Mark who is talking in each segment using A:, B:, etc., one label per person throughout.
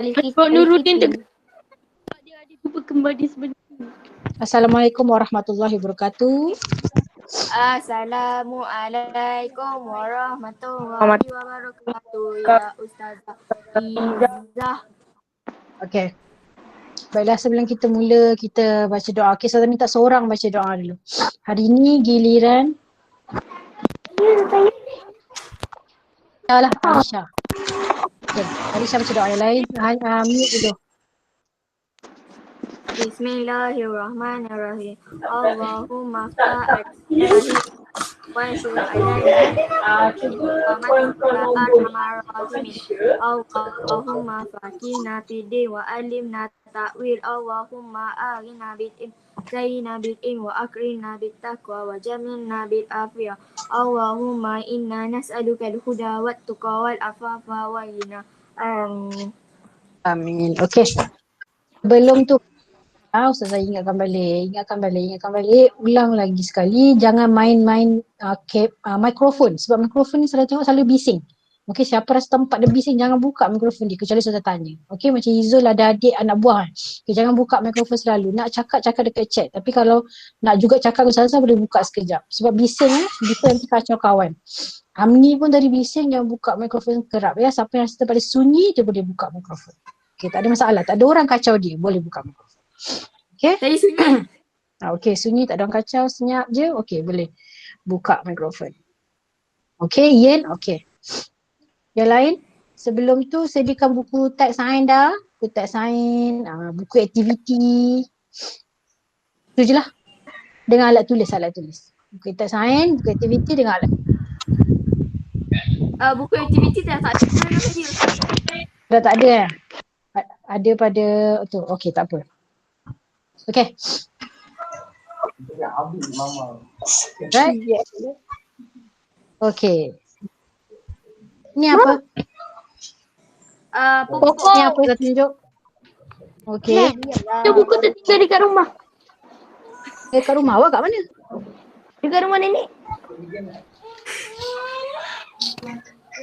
A: Sebab Nuruddin dia ada cuba kembali sebenarnya.
B: Assalamualaikum warahmatullahi wabarakatuh.
C: Assalamualaikum warahmatullahi wabarakatuh. Ya Ustazah Izzah.
B: Okey. Baiklah, sebelum kita mula, kita baca doa. Okey, saya minta seorang baca doa dulu. Hari ini giliran lah Aisyah. Okey, Aisyah baca doa yang lain. Mute dulu.
C: Bismillahirrahmanirrahim. Allahumma fa'alahi wa syur alaina Allahumma fakina fidi wa alimna ta'wil. Allahumma aghina bil ilm, zayyina bil ilm wa akrina bit taqwa wa jamilna bil afiyah. Allahumma inna nas'aluka al-huda wat tuqa wal afafa wa ghina. Amin.
B: Amin. Okey. Sebelum tu Ustazah ingatkan balik, ulang lagi sekali, jangan main-main mikrofon, sebab mikrofon ni saya tengok selalu bising. Okey, siapa rasa tempat dia bising, jangan buka mikrofon dia kecuali Ustazah tanya. Okey, macam Izul ada adik anak buah kan. Okay, jangan buka mikrofon selalu, nak cakap dekat chat, tapi kalau nak juga cakap dengan Ustazah boleh buka sekejap, sebab bising nanti kacau kawan. Amni pun tadi bising, jangan buka mikrofon kerap ya. Siapa yang rasa pada sunyi dia boleh buka mikrofon. Okey, tak ada masalah, tak ada orang kacau dia, boleh buka mikrofon. Okay?
C: Saya sunyi.
B: Okay, sunyi, tak ada orang kacau, senyap je. Okay, boleh buka mikrofon. Okay, Yen, okay. Yang lain, sebelum tu sediakan buku teks sains dah. Buku teks sains, buku aktiviti. Itu je lah. Dengan alat tulis. Buku teks sains, buku aktiviti dengan alat.
C: Buku aktiviti dah tak ada nama dia.
B: Dah tak ada Ada pada tu. Okay, tak apa. Okay. Right? Okay. Ni apa?
C: Pokok.
B: Ni apa kita tunjuk? Okay.
A: Ada buku tertinggal dekat rumah.
B: Dekat rumah awak kat mana?
A: Dekat rumah nenek.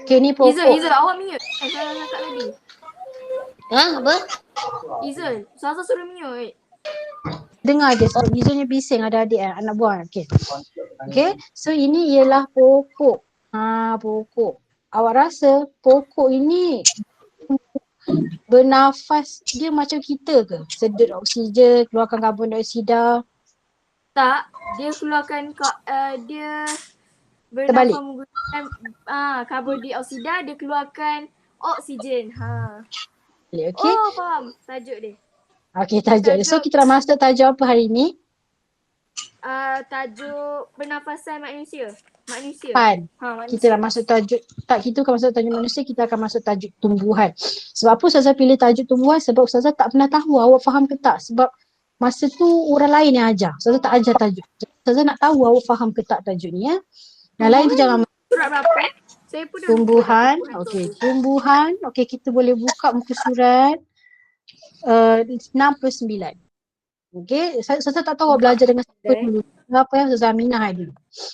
B: Okay, ni pokok.
C: Izul, awak mute. Saya cakap tadi.
A: Apa?
C: Izul, Ustazah suruh mute.
B: Dengar je, sebab Izulnya bising, ada adik anak buah. Okay. Okay, so ini ialah pokok. Pokok. Awak rasa pokok ini bernafas dia macam kita ke? Sedut oksigen, keluarkan karbon dioksida.
C: Tak, dia keluarkan dia
B: Terbalik.
C: bernafas menggunakan karbon dioksida, dia keluarkan oksigen.
B: Okay.
C: Oh, faham tajuk dia.
B: Okay, tajuk dia. So kita dah masuk tajuk apa hari ni?
C: Tajuk pernafasan manusia.
B: Manusia.
C: Manusia.
B: Kita dah masuk tajuk, tak, kita bukan masuk tajuk manusia, kita akan masuk tajuk tumbuhan. Sebab apa Ustazah pilih tajuk tumbuhan? Sebab Ustazah tak pernah tahu awak faham ke tak. Sebab masa tu orang lain yang ajar. Ustazah tak ajar tajuk. Ustazah nak tahu awak faham ke tak tajuk ni ya. Yang lain tu jangan.
C: Surat berapa? Saya pun dah
B: Tumbuhan. Okey, tumbuhan. Okey, kita boleh buka muka surat 69. Okey, saya tak tahu awak belajar dengan siapa dulu. Apa ya, Ustazah Aminah dulu.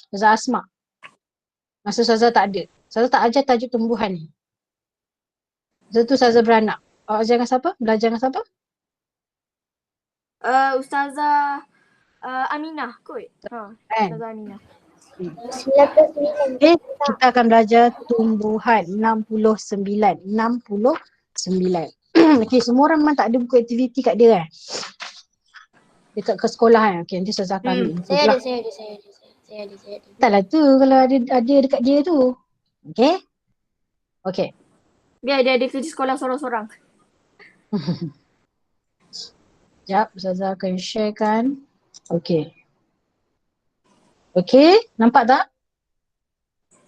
B: Ustazah Asma. Masa Ustazah tak ada. Ustazah tak ajar tajuk tumbuhan ni. Masa tu Ustazah beranak. Awak ajar dengan siapa? Belajar dengan siapa?
C: Ustazah Aminah kot. Ustazah Aminah.
B: Okay, kita akan belajar tumbuhan 69. Okay, semua orang memang tak ada buku aktiviti kat dia kan? Dekat ke sekolah kan? Okay, nanti Ustazah akan ambil buku
A: Saya
B: pula.
A: ada.
B: Taklah tu kalau ada dekat dia tu. Okay? Okay.
C: Biar dia ada kerja sekolah sorang-sorang.
B: Sekejap, Ustazah akan sharekan. Okay. Okay, nampak tak?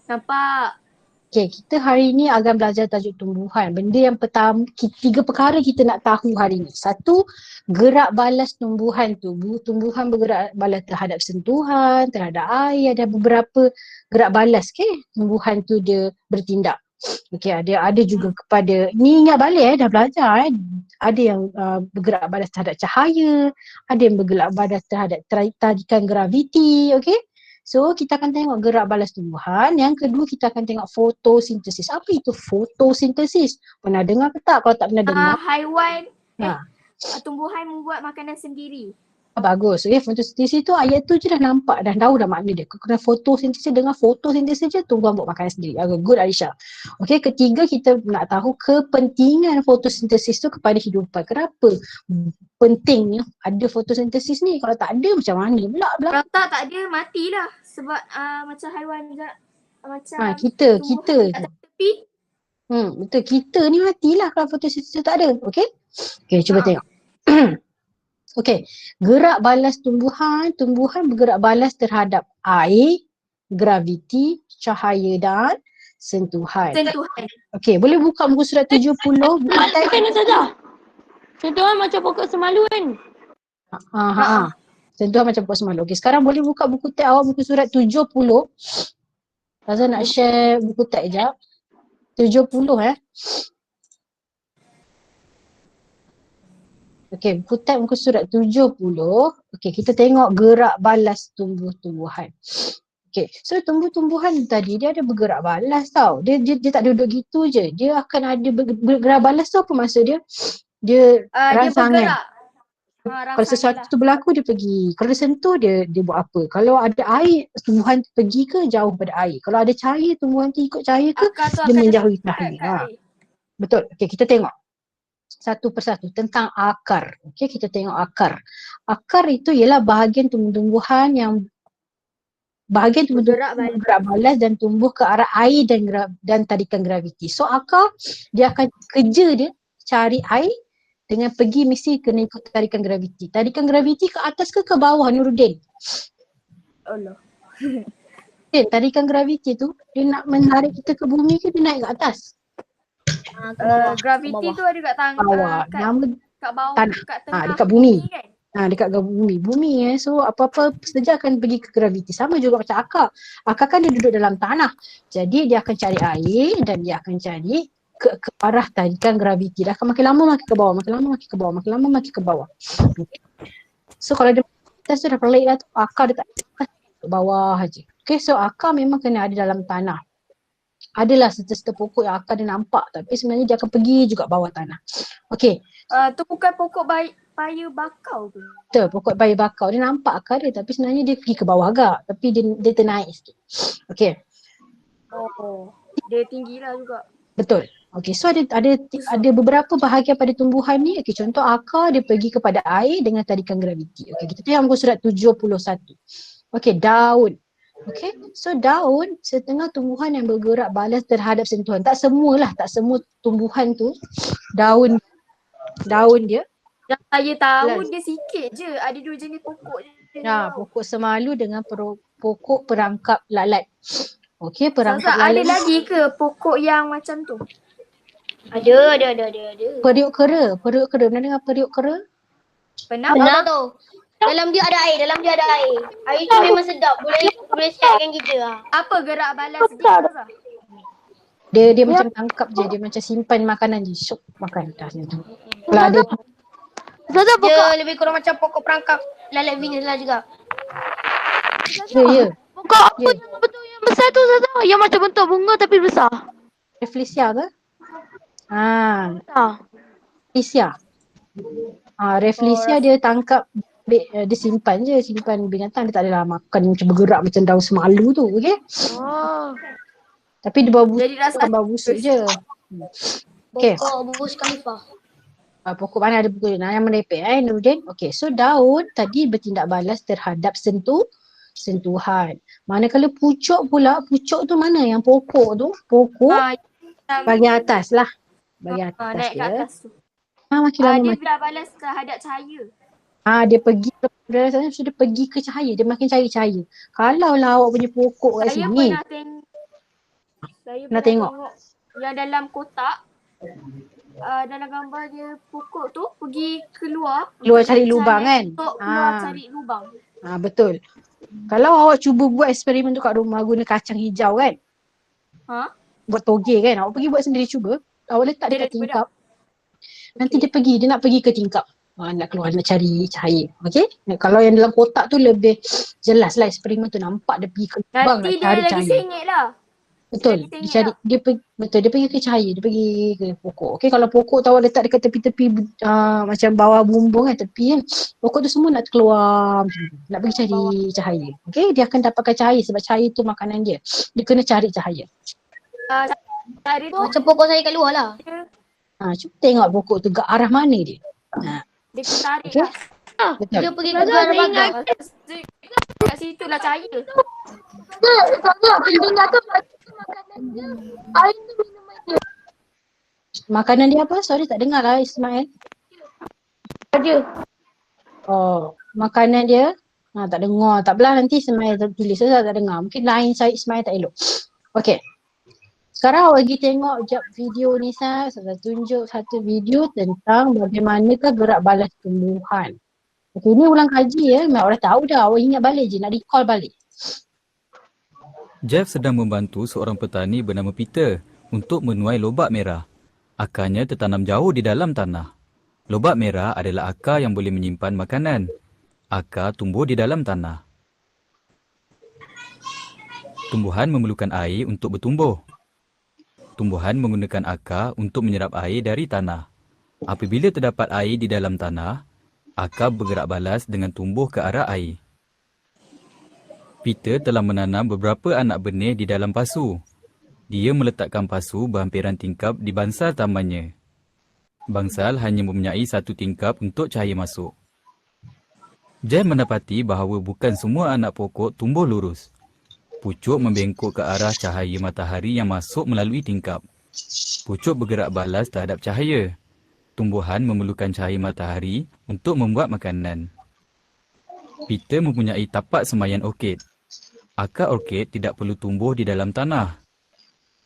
C: Nampak.
B: Okay, kita hari ni akan belajar tajuk tumbuhan. Benda yang pertama, 3 perkara kita nak tahu hari ni. Satu, gerak balas tumbuhan tu. Tumbuhan bergerak balas terhadap sentuhan, terhadap air, ada beberapa gerak balas. Okay, tumbuhan tu dia bertindak. Okay, ada juga kepada, ni ingat balik dah belajar. Ada yang bergerak balas terhadap cahaya, ada yang bergerak balas terhadap tarikan graviti. Okay, So kita akan tengok gerak balas tumbuhan. Yang kedua kita akan tengok fotosintesis. Apa itu fotosintesis? Pernah dengar ke tak? Kalau tak pernah dengar.
C: Haiwan,
B: Ha.
C: tumbuhan membuat makanan sendiri.
B: Bagus. Okay, fotosintesis tu ayat tu je dah nampak, dah tahu dah makna dia. Kena fotosintesis, dengan fotosintesis je tumbuhan buat makanan sendiri. Good Aisyah. Okay, ketiga kita nak tahu kepentingan fotosintesis tu kepada hidupan. Kenapa pentingnya ada fotosintesis ni? Kalau tak ada macam mana pula?
C: Kalau tak ada matilah sebab macam haiwan juga macam
B: Kita
C: tumbuhan kat tepi.
B: betul, kita ni matilah kalau fotosintesis tak ada. Okay? Okay, cuba tengok. Okey, gerak balas tumbuhan bergerak balas terhadap air, graviti, cahaya dan sentuhan. Okey, boleh buka muka surat 70.
A: Kan saja. Sentuhan macam pokok semalu kan?
B: Sentuhan macam pokok semalu. Okey, sekarang boleh buka buku teks awak muka surat 70. Razan nak share buku teks sekejap. 70 Okey, buku teks muka surat 70. Okey, kita tengok gerak balas tumbuh-tumbuhan. Okey, so tumbuh-tumbuhan tadi dia ada bergerak balas tau. Dia tak duduk gitu je. Dia akan ada bergerak balas tu apa maksud dia? Dia rangsangan.
C: Dia bergerak.
B: Kalau sesuatu tu berlaku dia pergi. Kalau dia sentuh dia buat apa? Kalau ada air, tumbuhan tu pergi ke jauh pada air? Kalau ada cahaya, tumbuhan tu ikut cahaya ke dia menjauhi cahaya? Betul. Okey, kita tengok satu persatu tentang akar. Okey, kita tengok akar. Akar itu ialah bahagian tumbuh-tumbuhan yang bergerak balas dan tumbuh ke arah air dan tarikan graviti. So akar dia akan kerja dia cari air dengan pergi mesti kena ikut tarikan graviti. Tarikan graviti ke atas ke bawah Nuruddin?
C: Allah.
B: Tarikan graviti tu dia nak menarik kita ke bumi ke dia naik ke atas?
C: Graviti tu ada kat
B: bawah.
C: kat bawah,
B: tanah.
C: kat tengah
B: Dekat bumi.
C: Kan?
B: Dekat bumi. So apa-apa saja akan pergi ke graviti. Sama juga macam akar. Akar kan dia duduk dalam tanah. Jadi dia akan cari air dan dia akan cari ke arah tarikan graviti. Dia akan makin lama makin ke bawah, makin lama makin ke bawah, makin lama makin ke bawah. Okay. So kalau dia atas tu dah pelik lah tu, akar dia tak ke bawah aja. Okay, so akar memang kena ada dalam tanah. Adalah serta-serta pokok yang akar dia nampak tapi sebenarnya dia akan pergi juga bawah tanah. Okey.
C: Tu bukan pokok paya bakau tu.
B: Betul, pokok paya bakau. Dia nampak akar dia tapi sebenarnya dia pergi ke bawah agak. Tapi dia ternaik sikit. Okey.
C: Dia tinggi lah juga.
B: Betul. Okey, so ada beberapa bahagian pada tumbuhan ni. Okey, contoh akar dia pergi kepada air dengan tarikan graviti. Okey, kita tengok muka surat 71. Okey, daun. Okay, so daun setengah tumbuhan yang bergerak balas terhadap sentuhan. Tak semua tumbuhan tu daun dia.
C: Yang saya tahu dia sikit je. Ada 2 jenis pokok je.
B: Pokok semalu dengan pokok perangkap lalat. Okey, perangkap lalat.
C: Ada lagi ke pokok yang macam tu?
A: Ada.
B: Periuk kera. Pernah dengar periuk kera?
A: Pernah tu. Dalam dia ada air. Air tu memang sedap. Boleh sihatkan kita.
C: Apa gerak balas dia?
B: Dia macam tangkap je. Dia macam simpan makanan je. Syuk makan dah tu. Kalau ada
A: dia lebih kurang macam pokok perangkap lalat Venus lah juga.
B: Ya.
A: Pokok apa yang betul yang besar tu Zaza? Yang macam bentuk bunga tapi besar.
B: Rafflesia ke? Rafflesia. Rafflesia dia tangkap, dia simpan binatang, dia tak adalah makan macam bergerak macam daun semalu tu, okey? Tapi dia bau busuk je. Okey.
A: Pokok Burj Khalifa.
B: Pokok mana ada pokok yang merepek Nuruddin. Okey, so daun tadi bertindak balas terhadap sentuhan. Manakala pucuk tu mana yang pokok tu? Bahagian atas lah. Bahagian atas
C: naik
B: dia.
C: Kat atas tu.
B: Makin lama
C: dia bergerak balas terhadap cahaya.
B: Dia pergi ke sana, so dia pergi ke cahaya, dia makin cari cahaya. Kalau lah awak punya pokok kat sini. Saya pernah tengok
C: yang dalam kotak. Dalam gambar dia pokok tu pergi keluar
B: cari lubang kan?
C: Keluar cari lubang.
B: Betul. Kalau awak cuba buat eksperimen tu kat rumah guna kacang hijau kan? Buat toge kan? Awak pergi buat sendiri cuba. Awak letak dekat tingkap. Nanti dia nak pergi ke tingkap. nak keluar, nak cari cahaya. Okay? Kalau yang dalam kotak tu lebih jelas lah eksperimen tu, nampak dia pergi ke lubang
C: Nanti
B: nak
C: dia
B: cari
C: lagi
B: cahaya.
C: sengit lah.
B: Betul.
C: Lagi
B: Dia
C: sengit
B: cari,
C: lah.
B: dia pergi ke cahaya, dia pergi ke pokok. Okay, kalau pokok tahu letak dekat tepi-tepi macam bawah bumbung kan, tepi kan, pokok tu semua nak keluar macam tu, nak pergi cari cahaya. Okay, dia akan dapatkan cahaya sebab cahaya tu makanan dia. Dia kena cari cahaya.
C: Cari tu
A: Macam pokok saya kat luar lah.
B: Cuba tengok pokok tu ke arah mana dia.
C: dia kena tarik
B: Okay.
C: lah.
B: Betul.
A: Dia pergi ke arah bagang.
C: Kat situ lah cahaya.
B: Makanan dia apa? Sorry, tak dengar lah Ismail. Oh, makanan dia tak dengar. Tak apalah, nanti Ismail tulis. Saya tak dengar. Mungkin line saya Ismail tak elok. Okay. Sekarang awak pergi tengok jap video ni saya tunjuk satu video tentang bagaimanakah gerak balas tumbuhan. Okay, ni ulang kaji ya. Orang tahu dah. Awak ingat balik je. Nak recall balik.
D: Jeff sedang membantu seorang petani bernama Peter untuk menuai lobak merah. Akarnya tertanam jauh di dalam tanah. Lobak merah adalah akar yang boleh menyimpan makanan. Akar tumbuh di dalam tanah. Tumbuhan memerlukan air untuk bertumbuh. Tumbuhan menggunakan akar untuk menyerap air dari tanah. Apabila terdapat air di dalam tanah, akar bergerak balas dengan tumbuh ke arah air. Peter telah menanam beberapa anak benih di dalam pasu. Dia meletakkan pasu berhampiran tingkap di bangsal tamannya. Bangsal hanya mempunyai satu tingkap untuk cahaya masuk. Jeff mendapati bahawa bukan semua anak pokok tumbuh lurus. Pucuk membengkok ke arah cahaya matahari yang masuk melalui tingkap. Pucuk bergerak balas terhadap cahaya. Tumbuhan memerlukan cahaya matahari untuk membuat makanan. Peter mempunyai tapak semayan orkid. Akar orkid tidak perlu tumbuh di dalam tanah.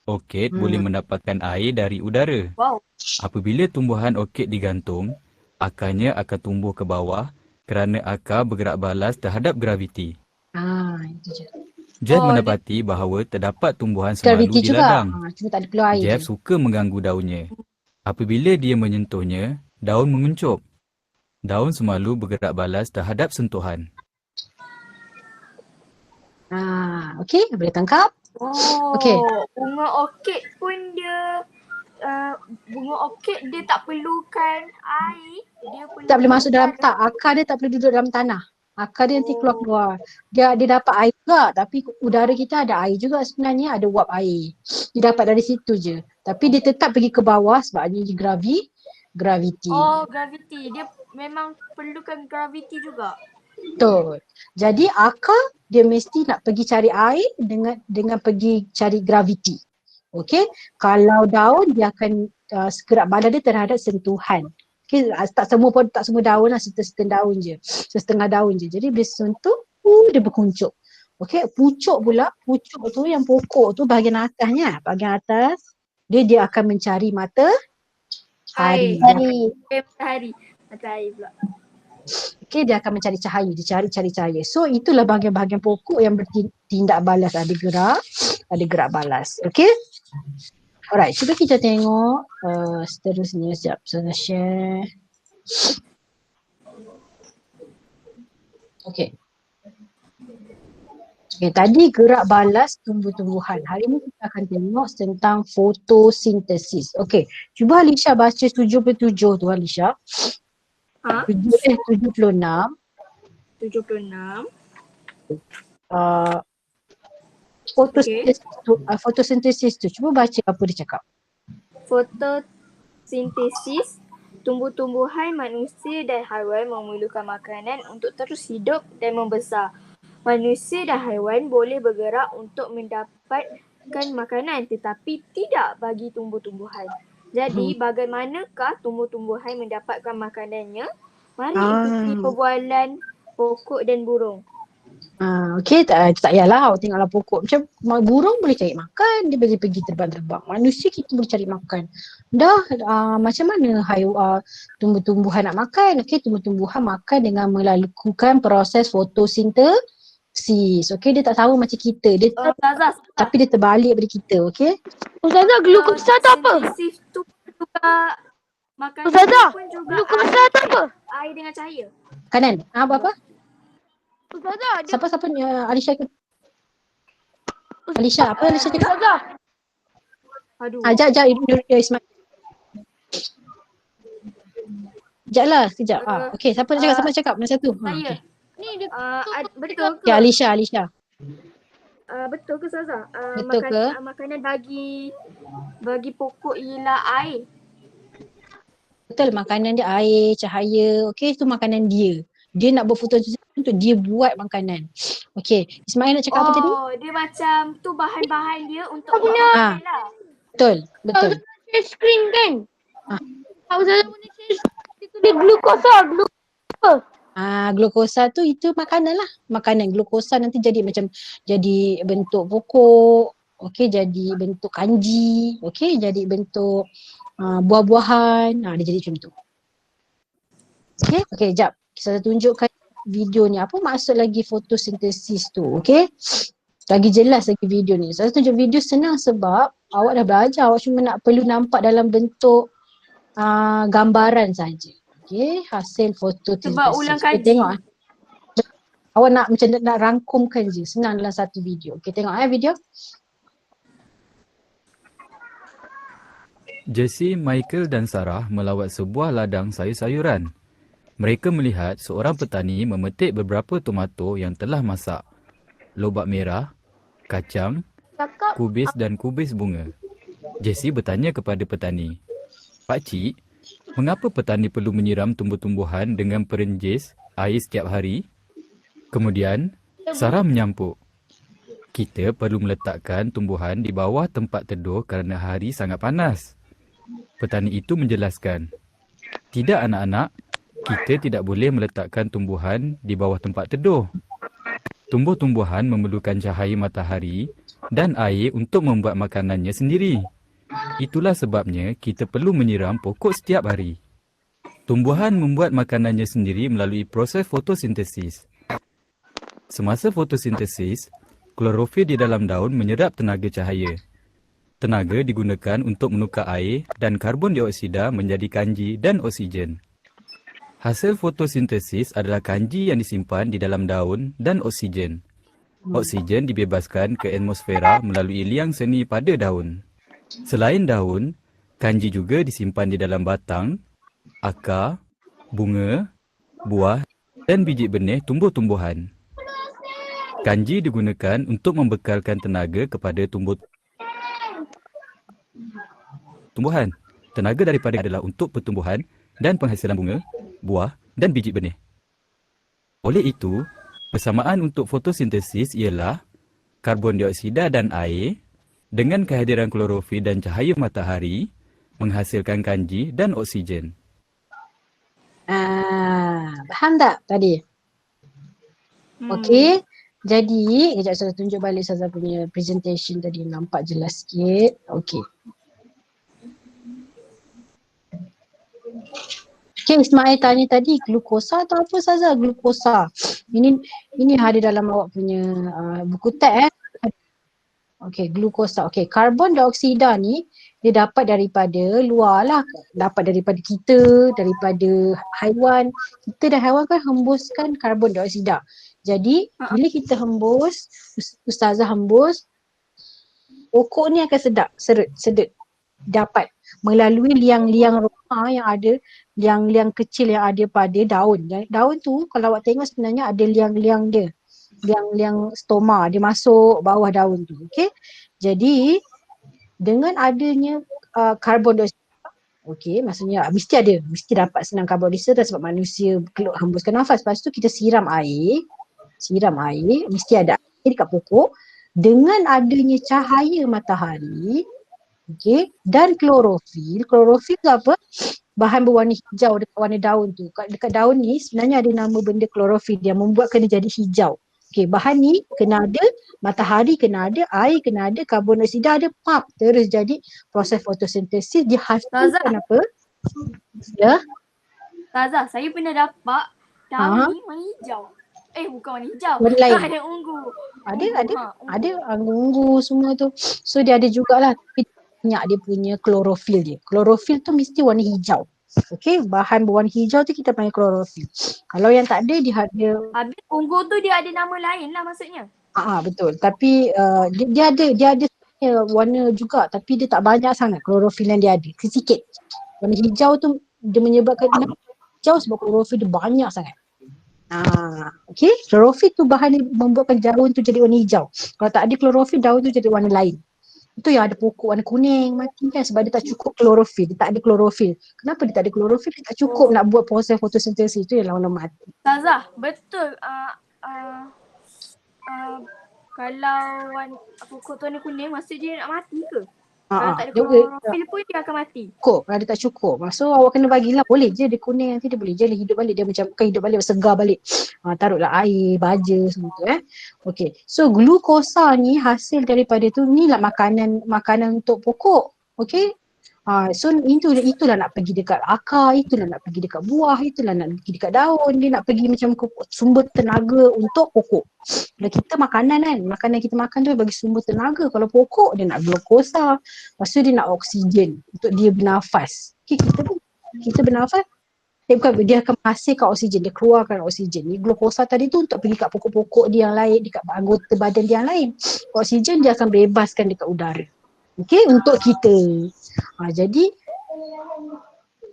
D: Orkid boleh mendapatkan air dari udara.
C: Wow.
D: Apabila tumbuhan orkid digantung, akarnya akan tumbuh ke bawah kerana akar bergerak balas terhadap graviti.
B: Itu je.
D: Jeff mendapati bahawa terdapat tumbuhan
B: Gravity
D: semalu di
B: juga.
D: ladang.
B: Cuma tak ada keluar air
D: Jeff
B: je.
D: suka mengganggu daunnya. Apabila dia menyentuhnya, daun menguncup. Daun semalu bergerak balas terhadap sentuhan.
B: Okey, boleh tangkap? Okey.
C: Bunga orkid pun dia bunga orkid dia tak perlukan air. Dia perlu
B: Tak boleh masuk dalam akar dia tak boleh duduk dalam tanah. Akar dia nanti keluar. Dia dapat air juga, tapi udara kita ada air juga sebenarnya, ada wap air. Dia dapat dari situ je. Tapi dia tetap pergi ke bawah sebab dia gravity.
C: Oh, gravity. Dia memang perlukan gravity juga.
B: Betul. Jadi akar dia mesti nak pergi cari air dengan pergi cari gravity. Okey. Kalau daun dia akan gerak badan dia terhadap sentuhan. Okay, tak semua daun lah, setengah daun je. Setengah daun je. Jadi bila sentuh, dia berkuncup. Okey, pucuk tu yang pokok tu bahagian atasnya. Bahagian atas dia akan mencari matahari.
C: Matahari pula.
B: Okey, dia akan mencari cahaya, dia cari cahaya. So itulah bahagian-bahagian pokok yang bertindak balas, ada gerak balas. Okey? Alright, cuba kita tengok seterusnya. Sekejap, saya share. Okay. Okay, tadi gerak balas tumbuh-tumbuhan. Hari ni kita akan tengok tentang fotosintesis. Okay, cuba Alisha baca 77 tu Alisha. 76.
C: 76.
B: Fotosintesis tu, cuba baca apa dia cakap.
C: Fotosintesis, tumbuh-tumbuhan, manusia dan haiwan memerlukan makanan untuk terus hidup dan membesar. Manusia dan haiwan boleh bergerak untuk mendapatkan makanan tetapi tidak bagi tumbuh-tumbuhan. Jadi bagaimanakah tumbuh-tumbuhan mendapatkan makanannya? Mari ikuti perbualan pokok dan burung.
B: Okey, tak payahlah awak tengoklah pokok. Macam burung boleh cari makan, dia boleh pergi terbang-terbang. Manusia kita boleh cari makan. Macam mana tumbuh-tumbuhan nak makan? Okey, tumbuh-tumbuhan makan dengan melakukan proses fotosintesis. Okey, dia tak sama macam kita. Dia tapi dia terbalik daripada kita, okey?
A: Ustazah, glukosa tu apa?
C: Sintesis tu juga makanan
A: Ustazah,
C: pun juga
A: glukosa tu apa?
C: air dengan cahaya.
B: Kanan. Apa?
A: Ustazah, dia
B: Siapa ni? Alisha ke? Alisha, apa Alisha cakap?
A: Ustazah.
C: Aduh.
B: Sekejap, Ismail. Sekejap lah, sekejap. Okey, siapa nak cakap? Mana satu?
C: Saya.
B: Okay.
A: Ni dia
C: Betul ke?
B: Okay, Alisha.
C: Betul ke Ustazah?
B: Betul ke?
C: Makanan bagi pokok ialah air.
B: Betul, makanan dia air, cahaya. Okey, itu makanan dia. Dia nak buat fotosintesis untuk dia buat makanan. Okey, Ismail nak cakap apa tadi?
C: Dia macam tu bahan-bahan dia untuk
B: Ah.
C: makanan lah.
B: Betul.
A: share screen kan?
B: Ah.
A: Ustazah guna share screen. Dia tulis glukosa.
B: Glukosa tu itu makanan lah. Makanan glukosa nanti jadi bentuk pokok. Okey, jadi bentuk kanji. Okey, jadi bentuk buah-buahan. Dia jadi macam tu. Okey, jap. Saya tunjukkan video ni. Apa maksud lagi fotosintesis tu? Okey. Lagi jelas lagi video ni. Saya tunjuk video senang sebab awak dah belajar. Awak cuma perlu nampak dalam bentuk gambaran saja. Okey, hasil fotosintesis.
C: Sebab ulang kaji.
B: Tengok. Awak nak rangkumkan je. Senang dalam satu video. Okey, tengok video.
D: Jessie, Michael dan Sarah melawat sebuah ladang sayur-sayuran. Mereka melihat seorang petani memetik beberapa tomato yang telah masak, lobak merah, kacang, kubis dan kubis bunga. Jessie bertanya kepada petani, "Pakcik, mengapa petani perlu menyiram tumbuh-tumbuhan dengan perenjis air setiap hari?" Kemudian, Sarah menyampuk, "Kita perlu meletakkan tumbuhan di bawah tempat teduh kerana hari sangat panas." Petani itu menjelaskan, "Tidak anak-anak, kita tidak boleh meletakkan tumbuhan di bawah tempat teduh. Tumbuh-tumbuhan memerlukan cahaya matahari dan air untuk membuat makanannya sendiri. Itulah sebabnya kita perlu menyiram pokok setiap hari. Tumbuhan membuat makanannya sendiri melalui proses fotosintesis. Semasa fotosintesis, klorofil di dalam daun menyerap tenaga cahaya. Tenaga digunakan untuk menukar air dan karbon dioksida menjadi kanji dan oksigen. Hasil fotosintesis adalah kanji yang disimpan di dalam daun dan oksigen. Oksigen dibebaskan ke atmosfera melalui liang seni pada daun. Selain daun, kanji juga disimpan di dalam batang, akar, bunga, buah dan biji benih tumbuh-tumbuhan. Kanji digunakan untuk membekalkan tenaga kepada tumbuhan. Tenaga daripada adalah untuk pertumbuhan dan penghasilan bunga, buah dan biji benih. Oleh itu, persamaan untuk fotosintesis ialah karbon dioksida dan air dengan kehadiran klorofil dan cahaya matahari menghasilkan kanji dan oksigen.
B: Faham tak tadi? Okey. Jadi, kejap saya tunjuk balik Ustazah punya presentation tadi, nampak jelas sikit. Okey. Okay, Ismail tanya tadi glukosa atau apa Ustazah? Glukosa. Ini ada dalam awak punya buku teks Okey, glukosa. Okey, karbon dioksida ni dia dapat daripada luar lah. Dapat daripada kita, daripada haiwan. Kita dan haiwan kan hembuskan karbon dioksida. Jadi, bila kita hembus, Ustazah hembus, pokok ni akan sedut. Dapat melalui liang-liang rumah yang ada, liang-liang kecil yang ada pada daun. Daun tu kalau awak tengok sebenarnya ada liang-liang dia. Liang-liang stoma, dia masuk bawah daun tu. Okey. Jadi dengan adanya karbon dioksida, okey, maksudnya mesti dapat senang karbon dioksida sebab manusia hembuskan nafas. Lepas tu kita siram air, mesti ada air dekat pokok. Dengan adanya cahaya matahari, okey, dan klorofil tu apa? Bahan berwarna hijau dekat warna daun tu. Dekat daun ni sebenarnya ada nama benda klorofil yang membuatkan dia jadi hijau. Okey, bahan ni kena ada, matahari kena ada, air kena ada, karbon dioksida ada, terus jadi proses fotosintesis dihasilkan apa? Ya.
C: Ustazah, saya pernah dapat daun ni warna hijau. Bukan warna hijau.
B: Warna lain.
C: Ada ungu.
B: Ada ungu semua tu. So dia ada jugalah, tapi banyak dia punya klorofil dia. Klorofil tu mesti warna hijau. Okay, bahan berwarna hijau tu kita panggil klorofil. Kalau yang tak ada, dia
C: Habis ungu tu dia ada nama lain lah maksudnya.
B: betul. Tapi dia ada sebenarnya warna juga, tapi dia tak banyak sangat klorofil yang dia ada. Sikit. Warna hijau tu dia menyebabkan kenapa hijau sebab klorofil dia banyak sangat. Okay, klorofil tu bahan dia membuatkan daun tu jadi warna hijau. Kalau tak ada klorofil, daun tu jadi warna lain. Itu yang ada pokok warna kuning mati kan sebab dia tak cukup klorofil, dia tak ada klorofil. Kenapa dia tak ada klorofil? Dia tak cukup nak buat proses fotosintesis, itu yang lama mati.
C: Ustazah, betul kalau pokok tu warna kuning maksud dia nak mati ke? Kalau tak ada klorofil pun dia akan mati.
B: Cukup, dia tak cukup. So awak kena bagilah, boleh je dia kuning nanti dia boleh je hidup balik, dia macam bukan hidup balik, segar balik. Taruhlah air, baja semua tu Okay, so glukosa ni hasil daripada tu, ni lah makanan untuk pokok. Okay, so itulah nak pergi dekat akar, itulah nak pergi dekat buah, itulah nak pergi dekat daun, dia nak pergi macam sumber tenaga untuk pokok. Kalau kita makanan kan, makanan kita makan tu bagi sumber tenaga. Kalau pokok dia nak glukosa, lepas tu dia nak oksigen untuk dia bernafas. Okay, kita bernafas, dia akan menghasilkan oksigen, dia keluarkan oksigen. Ni glukosa tadi tu untuk pergi kat pokok-pokok dia yang lain, dekat anggota badan dia yang lain. Oksigen dia akan bebaskan dekat udara. Okay, untuk kita. Jadi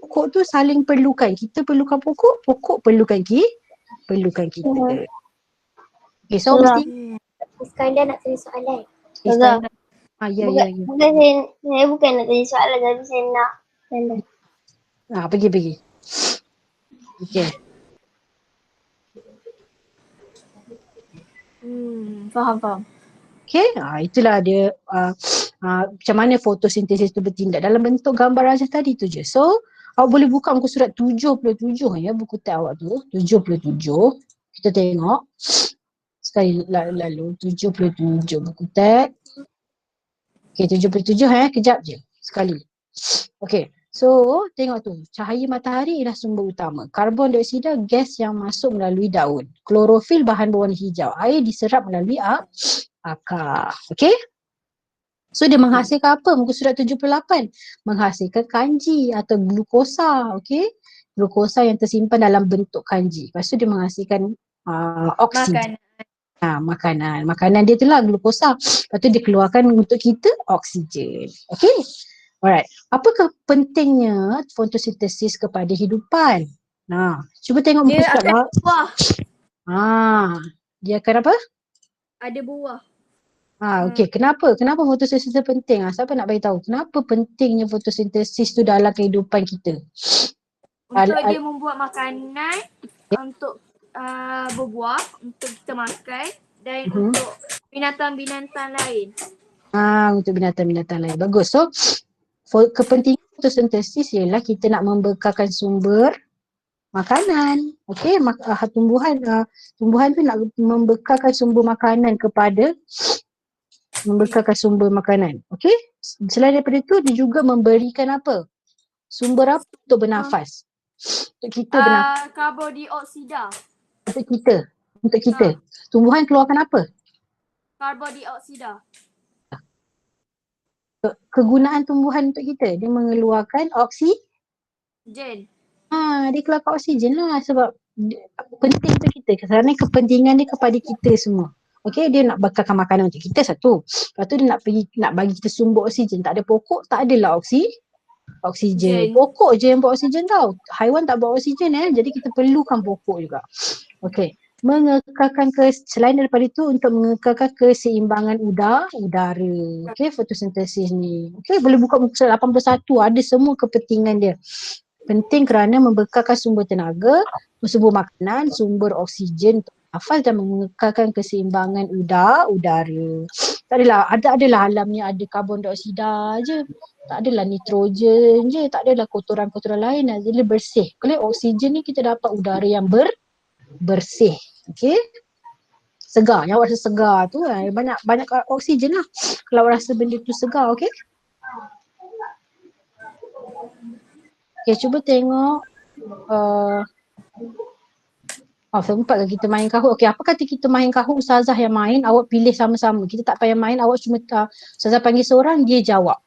B: pokok tu saling perlukan. Kita perlukan pokok, pokok perlukan kita. Okay, so mesti
A: Iskandar nak tanya soalan.
B: Iskandar. Ya.
E: Bukan saya bukan nak tanya soalan, tapi saya nak
B: Pergi. Okay.
C: Faham.
B: Okay, itulah dia macam mana fotosintesis tu bertindak dalam bentuk gambar aja tadi tu je. So, awak boleh buka muka surat 77 ya, buku teks awak tu, 77. Kita tengok. Sekali lalu 77 buku teks. Okay, 77 kejap je. Sekali. Okay, so tengok tu. Cahaya matahari ialah sumber utama. Karbon dioksida gas yang masuk melalui daun. Klorofil bahan berwarna hijau. Air diserap melalui akar. Okay? So dia menghasilkan apa? Muka surat 78. Menghasilkan kanji atau glukosa. Okay? Glukosa yang tersimpan dalam bentuk kanji. Lepas tu dia menghasilkan oksigen. Makanan dia tu lah glukosa. Lepas tu dia keluarkan untuk kita oksigen. Okay? Alright. Apakah pentingnya fotosintesis kepada hidupan? Cuba tengok muka surat.
C: Dia akan buah.
B: Dia akan apa?
C: Ada buah.
B: Okey. Kenapa fotosintesis penting? Siapa nak bagi tahu? Kenapa pentingnya fotosintesis tu dalam kehidupan kita?
C: Untuk dia membuat makanan, untuk berbuah, untuk kita makan dan untuk binatang-binatang lain.
B: Untuk binatang-binatang lain. Bagus. So, kepentingan fotosintesis ialah kita nak membekalkan sumber makanan. Okey, tumbuhan tu nak membekalkan sumber makanan sumber makanan. Okey? Selain daripada itu, dia juga memberikan apa? Sumber apa untuk bernafas? Untuk kita bernafas.
C: Karbon dioksida.
B: Untuk kita. Tumbuhan keluarkan apa?
C: Karbon dioksida.
B: Kegunaan tumbuhan untuk kita, dia mengeluarkan
C: Jen.
B: dia keluarkan oksigen lah sebab penting untuk kita. Kerana kepentingan dia kepada kita semua. Okay, dia nak bekalkan makanan untuk kita satu. Lepas tu dia nak bagi kita sumber oksigen. Tak ada pokok, tak adalah oksigen. Pokok je yang buat oksigen tau. Haiwan tak buat oksigen jadi kita perlukan pokok juga. Okay. Selain daripada itu untuk mengekalkan keseimbangan udara. Okay, fotosintesis ni. Okay, boleh buka muka surat 81. Ada semua kepentingan dia. Penting kerana membekalkan sumber tenaga, sumber makanan, sumber oksigen untuk nafas dan mengekalkan keseimbangan udara. Tak adalah alamnya ada karbon dioksida je. Tak adalah nitrogen je, tak adalah kotoran-kotoran lain. Jadi bersih. Kalau oksigen ni kita dapat udara yang bersih. Okey. Segar. Yang awak rasa segar tu banyak oksigen lah. Kalau awak rasa benda tu segar, okey. Okay, cuba tengok. Sempat ke kita main kahut? Okay, apa kata kita main kahut, ustazah yang main, awak pilih sama-sama. Kita tak payah main, awak cuma ustazah panggil seorang, dia jawab.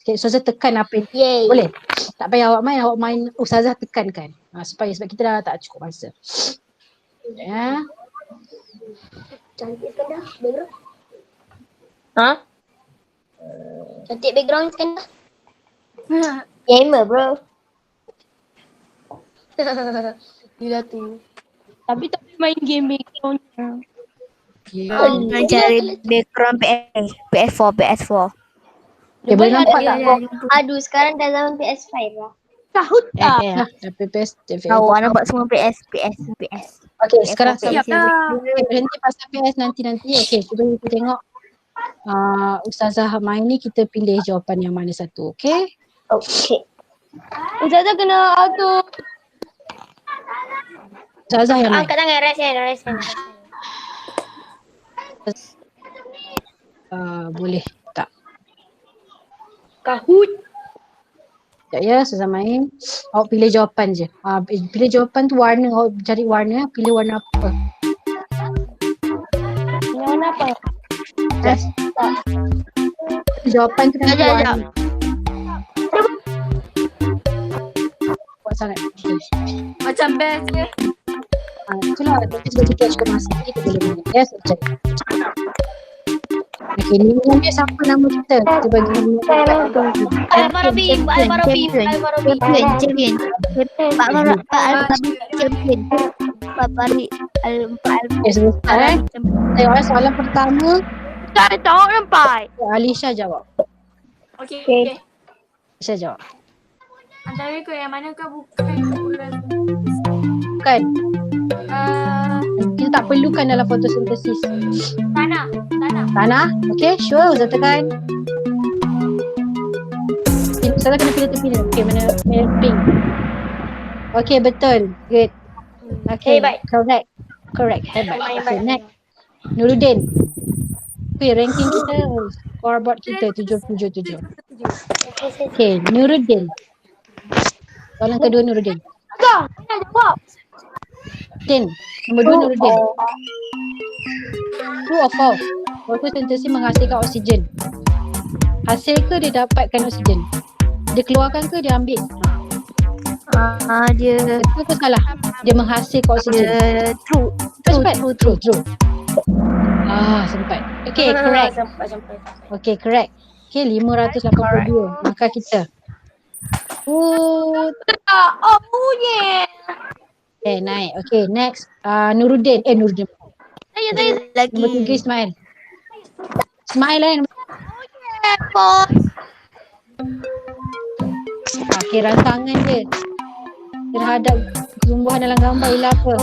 B: Okay, Ustazah tekan apa yang
A: Yay.
B: boleh. Tak payah awak main Ustazah tekankan. Sebab kita dah tak cukup masa. Ya.
A: Cantik kan dah background?
E: Ha?
A: Cantik background kan dah?
E: Gamer bro.
A: Gila tu.
C: Tapi tak boleh main game backgroundnya.
E: Nak cari background PS4.
B: Okay, boleh nampak tak?
E: Aduh, sekarang dah zaman PS5 lah.
C: Kahut tak?
B: Tapi PS.
E: Tahu, nampak semua PS.
B: Okay, sekarang
C: Siap dah.
B: berhenti pasal PS nanti. Okay, cuba kita tengok. Ustazah main ni kita pilih jawapan yang mana satu. Okay?
E: Okay.
C: Ustazah kena auto.
B: Ustazah yang main.
A: Angkat tangan, rest hand.
B: Boleh tak?
C: Kahut.
B: Sekejap ya, Ustazah main. Awak pilih jawapan je. Pilih jawapan tu warna. Awak cari warna. Pilih warna apa.
C: Warna apa?
B: Just. Jawapan tu nanti warna. Kuat sangat. Okay.
C: Macam best je.
B: Itulah. Tapi kita cukup masa. Kita boleh main. Ya, saya cari. Okay, ni namanya siapa nama kita? Kita bagi nama.
A: Al-Farabi.
E: Champion. Pak Champion. Pak Fari.
B: Okay, sebentar. Tengok soalan pertama.
C: Tak tahu nampak.
B: Alisha jawab.
C: Okay.
B: Alisha jawab.
C: Antara kau yang mana kau bukan
B: Bukan. Kita tak perlukan dalam fotosintesis.
C: tanah.
B: Tanah? Okay, sure. Ustaz tekan. Ustazah kena pilih tepi ni. Okay, mana pink. Okay, betul. Good. Okay,
A: Hebat.
B: Correct. Hebat. Okay, next. Nuruddin. Okay, ranking kita, scoreboard kita 777. Okay, Nuruddin. Soalan kedua Nuruddin.
C: Kau nak jawab.
B: Din, nombor 2 Nuruddin. True or false? Fotosintesis menghasilkan oksigen. Hasil ke dia dapatkan oksigen? Dia keluarkan ke dia ambil?
E: Dia
B: Betul ke salah? Dia menghasilkan oksigen.
E: true.
B: True. Sempat. Okay, correct.
A: Sampai.
B: Okay, correct. Okay, 582. Maka kita.
C: Oh yeah.
B: Okay, naik. Okay, next. Nuruddin. Nuruddin.
E: Saya
B: Nombor 3 Ismail. Ismail lah yang okay, rancangan dia terhadap tumbuhan dalam gambar ialah apa?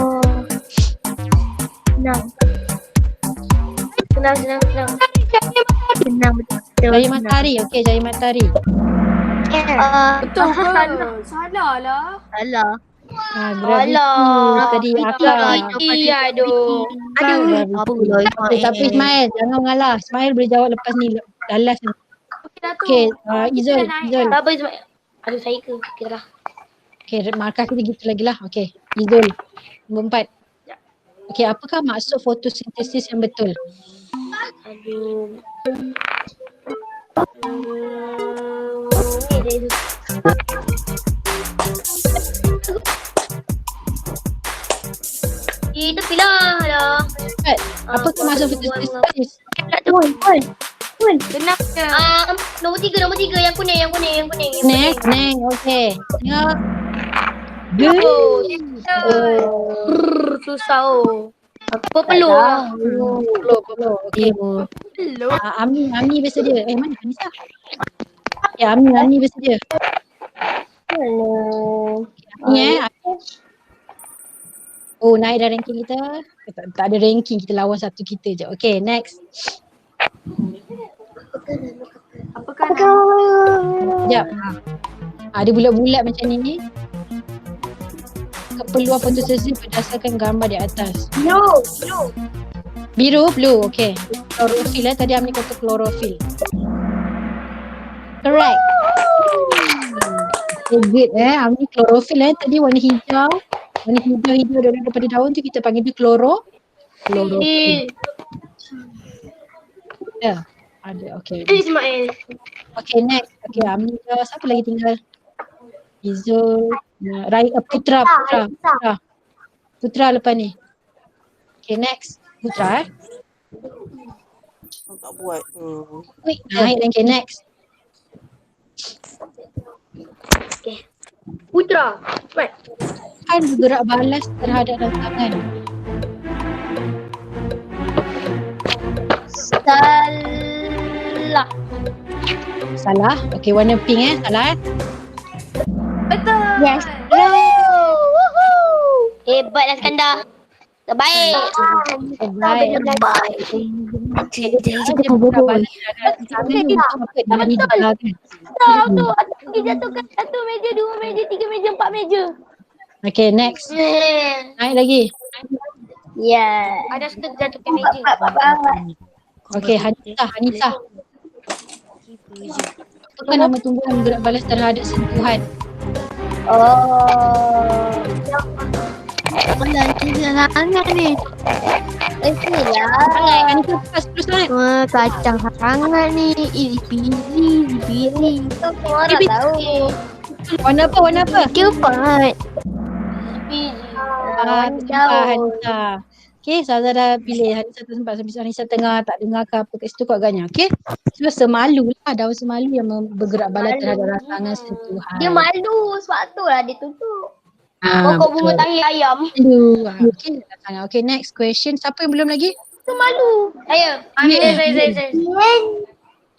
E: Senang betul.
B: Jari matahari. Okay, jari matahari.
C: Betul ke? Salah lah.
E: Salah.
B: Graviti. Tadi akal.
A: Aduh.
E: Apa pula?
B: Tapi Ismail, jangan mengalah. Ismail boleh jawab lepas ni. Last ni.
C: Okey dah tu.
B: Okay, Izul.
A: Apa Ismail? Aduh, saya ke? Kita lah.
B: Okay, markah kita gitu lagi lah. Okay, Izul. Nombor 4. Okay, apakah maksud fotosintesis yang betul?
A: Aduh. Tapi lah.
B: Apakah maksud fotosintesis?
C: Senang je.
A: Nombor tiga yang kuning.
B: Next. Okay. Tengok.
A: Susah oh. Apa perlu?
B: Perlu. Okay.
C: Belum.
B: Ami bersedia. Mana Anissa? Ya, Ami bersedia. Ni Oh, naik dah ranking kita. Tak ada ranking, kita lawan satu kita je. Okay, next.
C: Apakah nama?
B: Sekejap. Ada bulat-bulat macam ni. Keperluan fotosintesis berdasarkan gambar di atas. Biru, blue. Okay. Klorofil tadi Ami kata klorofil. Correct. Good Ami klorofil tadi warna hijau. Warna hijau daripada daun tu kita panggil dia klorofil. Ya. Ada, okay.
A: Ismail.
B: Okay, next. Okay, Amira. Siapa lagi tinggal? Izul. Putra. Putra lepas ni. Okay, next. Putra
F: Tak buat.
B: Quick, naik. Okay, next.
A: Putra. Cepat.
B: Kan bergerak balas terhadap rancangan.
A: Salah.
B: Salah. Okay, warna pink salah
C: Betul.
A: Yes. Woohoo. Hebatlah Skandar. Terbaik.
B: Baik. Dia bergerak balas terhadap rancangan ni untuk apa? Dia hidup kan.
A: Kita jatuhkan 1 meja, 2 meja, 3 meja, 4 meja.
B: Okay, next. Naik lagi.
A: Ya. Ada suka jatuhkan meja.
B: Okay, Hanifah. Apa nama tumbuhan bergerak balas terhadap sentuhan?
A: Oh.
E: Nanti sangat ni.
A: Sangat.
B: Hanifah terus naik.
E: Wah, kacang sangat ni. Pilih.
A: Semua orang tahu.
B: Warna apa?
E: Cepat.
B: Hanifah. Okay, Saza dah pilih Hanifah tempat sampai Hanifah tengah tak dengar ke apa kat situ kau agaknya. Okay. So semalu lah, daun semalu yang bergerak balas terhadap rancangan sentuhan.
A: Dia malu sebab tu lah dia tutup.
B: betul.
A: Pokok bunga tahi ayam.
B: Malu. Okay, sangat. Okay, next question. Siapa yang belum lagi?
A: Tu malu. Saya. Saya.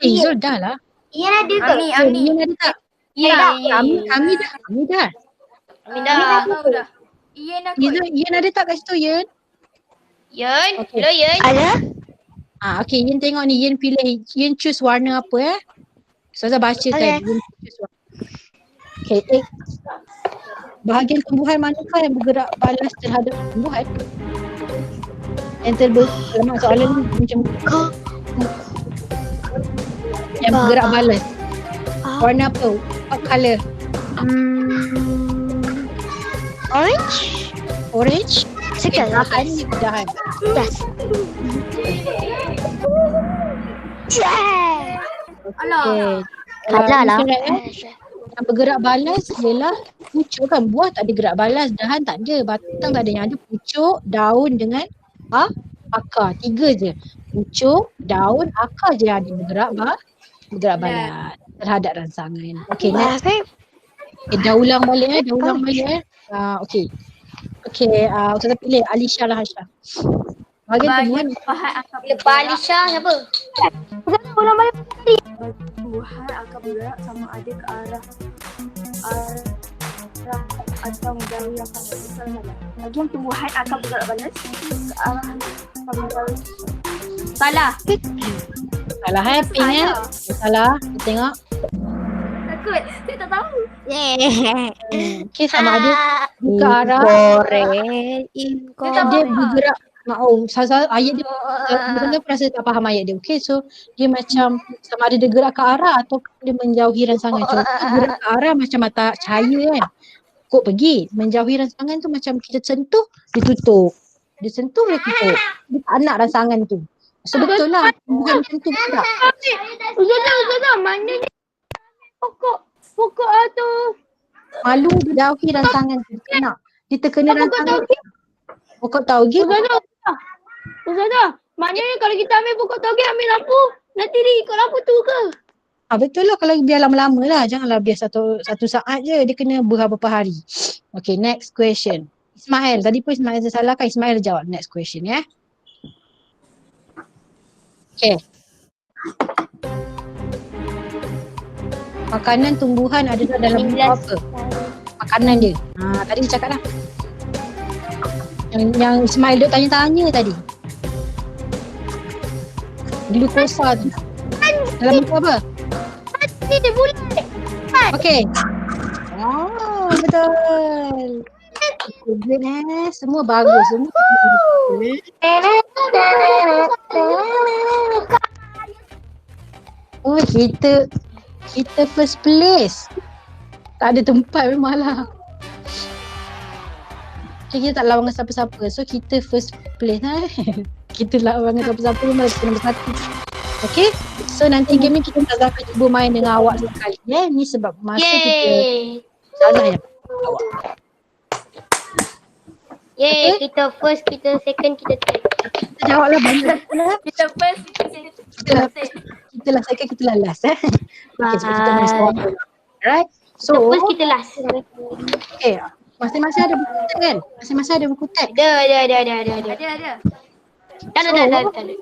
B: Zul dah lah.
A: Ian ada ke?
C: Amni.
B: Ian ada tak?
A: Ya.
B: Kami dah.
A: Dah.
C: Dah. Ian aku.
B: Ian ada tak kat situ, Ian?
A: Yun.
B: Okay.
A: Hello Yun.
E: Ada?
B: Okay, Ian tengok ni. Ian pilih. Ian choose warna apa Ustazah baca kan. Ian choose warna. Okay, bahagian tumbuhan manakah yang bergerak balas terhadap tumbuhan? Yang terlemak soalan ni macam yang bergerak balas. Warna apa? What colour? Orange?
E: Sekarang.
B: Dahan.
E: Yes.
C: Alah.
B: Okay. Yang bergerak balas ialah pucuk kan. Buah tak ada gerak balas, dahan tak ada, batang tak ada. Yang ada pucuk, daun dengan akar. 3 je. Pucuk, daun, akar je yang ada bergerak balas terhadap rangsangan. Okay, next. Dah ulang balik Okay. Okay, Ustazah pilih Alisha lah Hasha. Bahagian tumbuhan
C: Bahan akan
A: Lepas Alisha siapa?
C: tumbuhan akan bergerak sama ada ke arah atau menjauhi yang sangat besar. Bagian tumbuhan akan bergerak balas ke arah atau menjauhi. Salah.
B: salah pink salah. Kita tengok.
C: Takut. Saya tak tahu.
B: Okay, sama ada ke arah dia bergerak. Ayat dia sebenarnya rasa tak faham ayat dia. Okay, so dia macam sama ada dia gerak ke arah atau dia menjauhi rangsangan. Contoh gerak ke arah macam mata cahaya kan. Kok pergi. Menjauhi rangsangan tu macam kita sentuh, dia tutup. Dia sentuh, dia tutup. Dia tak nak rangsangan tu. So betul lah. Bukan macam tu pula.
A: Ustazah, mana ni? Pokok tu.
B: Malu dia jauhi rangsangan tu. Dia nak. Dia terkena rangsangan. Pokok tauge.
A: Ustazah, maknanya kalau kita ambil pokok toge, ambil lampu, nanti dia ikut lampu tu ke?
B: Betul lah kalau biar lama-lama lah. Janganlah biar satu saat je. Dia kena beberapa hari. Okay, next question. Ismail. Tadi pun Ismail salah kan? Ismail jawab next question ya. Okay. Makanan tumbuhan ada dalam bentuk apa? Makanan dia. Tadi dia cakap lah. Yang Ismail duk tanya-tanya tadi. Glukosa tu. Dalam bentuk apa?
A: Dia bulat.
B: Okay. Betul. Good semua bagus. Semua bagus. Oh, kita first place. Tak ada tempat memang lah. Okay, kita tak lawan dengan siapa-siapa. So kita first place lah. Kita lawan dengan siapa-siapa memang kita nombor 1. Okay. So nanti game ni kita Ustazah akan cuba main dengan awak sekali. Ni sebab masa kita
A: Yeay.
B: Ustazah yang awak.
A: Yeay,
B: Okay.
A: kita first, kita second, kita third.
B: Kita jawablah banyak.
C: Kita first,
B: Kita lah second, kita lah last. Okay, sebab kita main soal. Alright.
A: So,
B: So,
A: first kita last.
B: okay. Masing-masing ada buku tag kan? Masing-masing ada buku tag.
A: Ada.
C: ada.
A: Tak ada.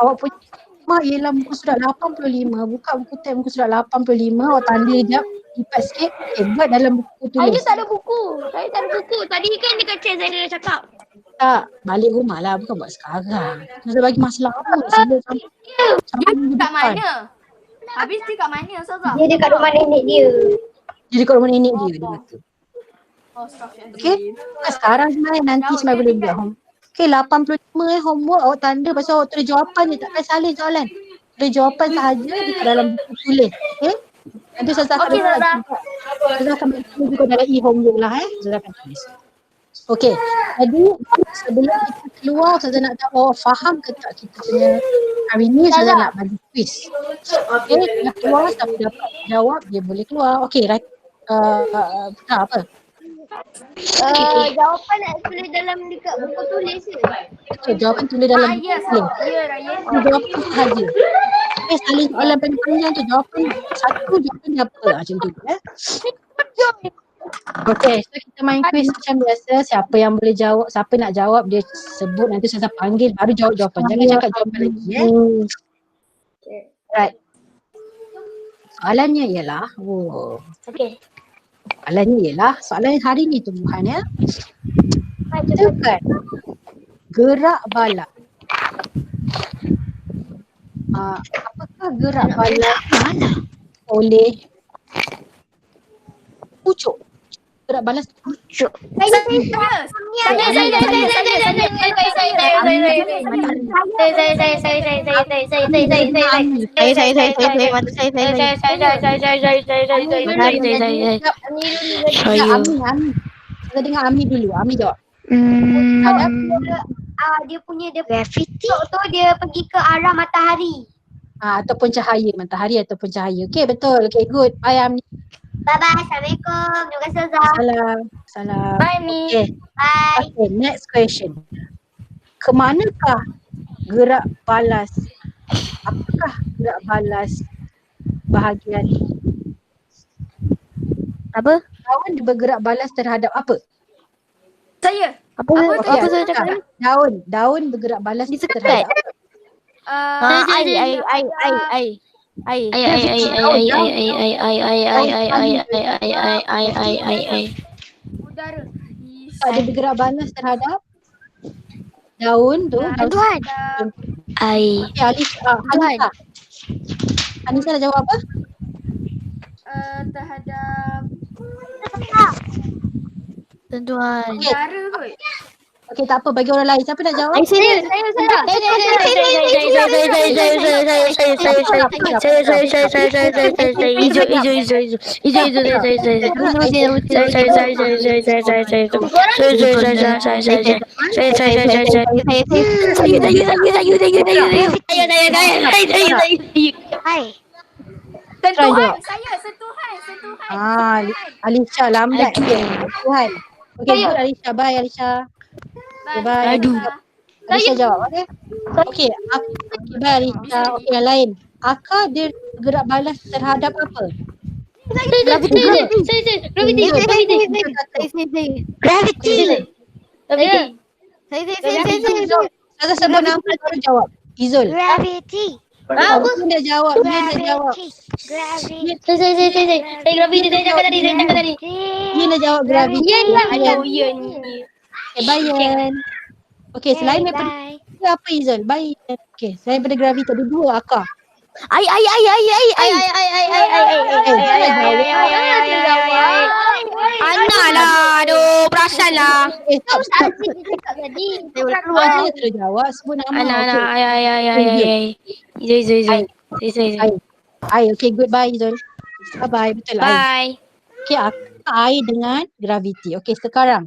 B: Awak punya mak ialah muka surat 85. Buka buku tag muka surat 85. Awak tanda sekejap. Lipat sikit. Okay, buat dalam buku tulis.
A: Saya tak ada buku. Saya tak ada buku. Tadi kan dekat chat saya dah cakap.
B: Tak, balik rumah lah. Bukan buat sekarang. Kita bagi masa lama. Sampai minggu
C: Kat
B: depan.
C: mana? Habis dia kat mana Ustazah?
A: Dia dekat rumah nenek dia.
B: Dia dekat rumah nenek dia. Dia kata.
C: Oh, astagfirullahaladzim.
B: Okay. Sekarang sebenarnya nanti semai boleh buat home. Okay, 85 homework awak tanda pasal awak tulis jawapan je. Takkan salin soalan. Tulis jawapan sahaja dekat dalam buku tulis. Okay. Nanti Ustazah akan
C: Okey, Ustazah.
B: Ustazah akan bagi juga dalam e-homework lah Ustazah akan tulis. Okay. Jadi sebelum kita keluar Ustazah nak tahu awak faham ke tak kita punya hari ni Ustazah nak bagi quiz. Okay. Nak keluar siapa dapat jawab dia boleh keluar. Okay. Right. Apa?
E: Jawapan nak tulis dalam dekat buku tulis je.
B: Betul, jawapan tulis dalam buku
C: Ya,
B: tulis.
C: Raya.
B: Jawapan sahaja. Salin soalan panjang tu jawapan satu jawapan dia apa macam tu Okay, so kita main quiz macam biasa. Siapa yang boleh jawab, siapa nak jawab dia sebut, nanti saya panggil baru jawab jawapan. Jangan cakap jawapan lagi Right. Soalannya ialah
A: Okey.
B: soalan hari ni tumbuhan ya. Tekan gerak bala. Apakah gerak bala oleh pucuk? Gerak balas pucuk. Ami. Kita dengar Ami dulu. Ami jawab. Ada
E: Dia punya gravity tu dia pergi ke arah matahari.
B: ataupun cahaya, matahari ataupun cahaya. Okey, betul. Okey, good. Bye Ami.
E: Bye bye. Assalamualaikum. Terima kasih Ustazah.
B: Salam.
A: Bye, Mi.
B: Okay.
E: Bye.
B: Okay, next question. Kemanakah gerak balas? Apakah gerak balas bahagian
A: Apa?
B: daun dia bergerak balas terhadap apa?
C: Saya.
A: Apa saya cakap ni?
B: Daun bergerak balas
A: Dia cakap
B: terhadap apa?
C: Udara.
B: Dia bergerak balas terhadap daun tu.
A: Tuhan. Ai.
B: Okay, Anissa. Anissa dah jawab apa?
C: Terhadap
A: Tuhan.
C: udara kot.
B: Okey, tak apa, bagi orang lain. Siapa nak jawab?
C: Sentuhan. Saya sentuhan.
B: Alisha lambat dia. Tuhan. Okey, good Alisha. Bye Alisha. Okay, bye.
A: Aduh.
B: Alisha jawab, okey? Okey, okay, bye Alisha. Okey, yang lain. Akar dia gerak balas terhadap apa?
A: Gravity.
B: Saya sebut nama baru jawab. Izul.
E: Gravity.
B: Dia dah jawab. Dia dah jawab.
E: Gravity.
A: Saya gravity saya cakap tadi.
B: Dia dah jawab graviti.
A: Yan.
B: Okay, bye Yan. Okay, selain daripada
E: Bye.
B: itu apa Izul? Bye. Okay, selain daripada graviti ada dua akar.
A: Anak lah. Aduh, perasan lah.
B: Stop. Keluar je terus jawab. Sebut nama. Okay, goodbye Izul. Bye-bye. Betul lah.
A: Bye.
B: Okay, air dengan graviti. Okay, sekarang.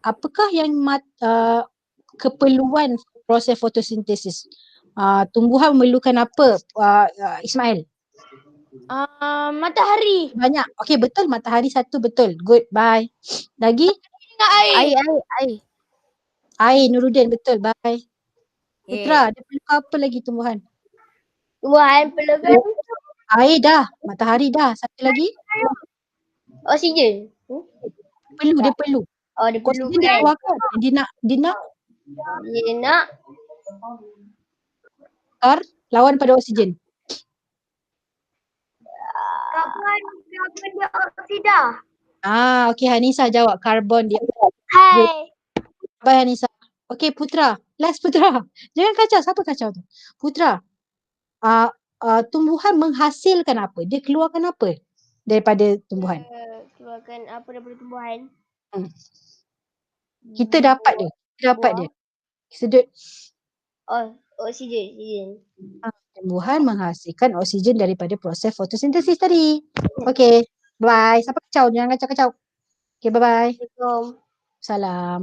B: Apakah yang keperluan proses fotosintesis? Tumbuhan memerlukan apa? Ismail.
A: Matahari.
B: Banyak. Okey, betul. Matahari satu betul. Good. Bye. Lagi?
A: Dengan air.
B: Air. Nurudin. Betul. Bye. Putra, dia perlu apa lagi tumbuhan?
A: Tumbuhan perlukan
B: Air dah. Matahari dah. Satu lagi?
A: oksigen.
B: Dia perlu.
A: Oh, dia
B: Oksigen dia
A: perlukan.
B: keluarkan. Dia nak
A: Dia nak
B: lawan pada oksigen.
E: Karbon dioksida.
B: Okey, Hanisa jawab karbon dioksida.
E: Hai.
B: Bye Hanisa. Okey, Putra. Last Putra. Jangan kacau. Siapa kacau tu? Putra. Tumbuhan menghasilkan apa? Dia keluarkan apa daripada tumbuhan?
A: keluarkan apa daripada tumbuhan?
B: Kita dapat dia. Sedut.
A: Oh, oksigen.
B: Tumbuhan menghasilkan oksigen daripada proses fotosintesis tadi. Okey. Bye. Siapa kacau? Jangan kacau-kacau. Okey, bye-bye.
A: Assalamualaikum.
B: Salam.